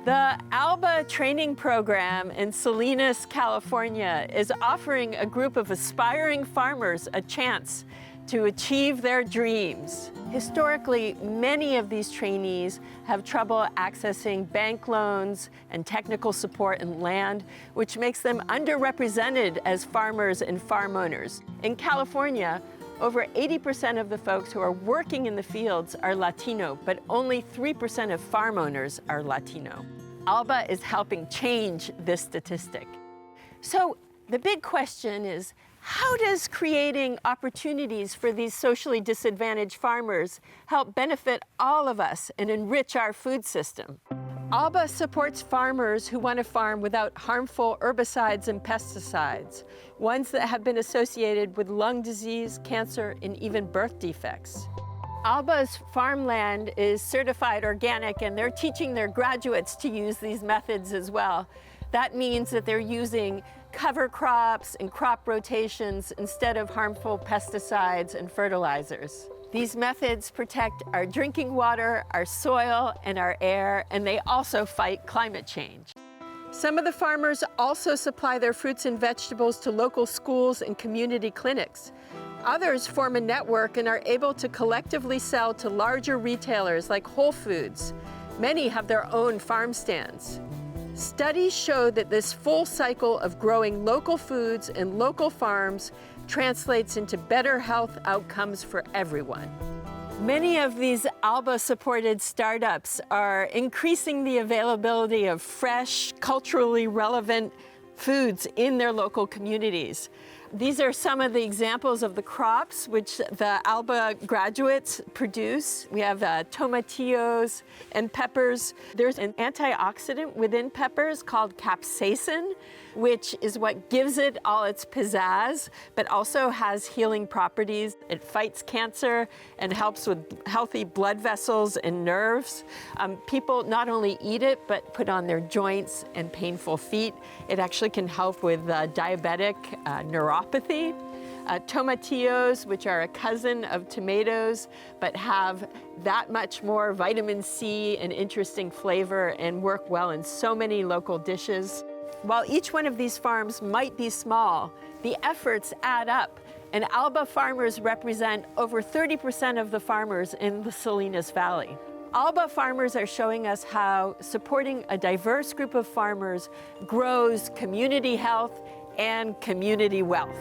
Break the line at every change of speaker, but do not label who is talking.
The ALBA training program in Salinas, California is offering a group of aspiring farmers a chance to achieve their dreams. Historically, many of these trainees have trouble accessing bank loans and technical support and land, which makes them underrepresented as farmers and farm owners. In California, over 80% of the folks who are working in the fields are Latino, but only 3% of farm owners are Latino. ALBA is helping change this statistic. So the big question is, how does creating opportunities for these socially disadvantaged farmers help benefit all of us and enrich our food system? ALBA supports farmers who want to farm without harmful herbicides and pesticides, ones that have been associated with lung disease, cancer, and even birth defects. ALBA's farmland is certified organic, and they're teaching their graduates to use these methods as well. That means that they're using cover crops and crop rotations instead of harmful pesticides and fertilizers. These methods protect our drinking water, our soil, and our air, and they also fight climate change. Some of the farmers also supply their fruits and vegetables to local schools and community clinics. Others form a network and are able to collectively sell to larger retailers like Whole Foods. Many have their own farm stands. Studies show that this full cycle of growing local foods and local farms translates into better health outcomes for everyone. Many of these ALBA-supported startups are increasing the availability of fresh, culturally relevant foods in their local communities. These are some of the examples of the crops which the ALBA graduates produce. We have tomatillos and peppers. There's an antioxidant within peppers called capsaicin, which is what gives it all its pizzazz, but also has healing properties. It fights cancer and helps with healthy blood vessels and nerves. People not only eat it, but put on their joints and painful feet. It actually can help with diabetic neuropathy. Tomatillos, which are a cousin of tomatoes, but have that much more vitamin C and interesting flavor and work well in so many local dishes. While each one of these farms might be small, the efforts add up, and ALBA farmers represent over 30% of the farmers in the Salinas Valley. ALBA farmers are showing us how supporting a diverse group of farmers grows community health and community wealth.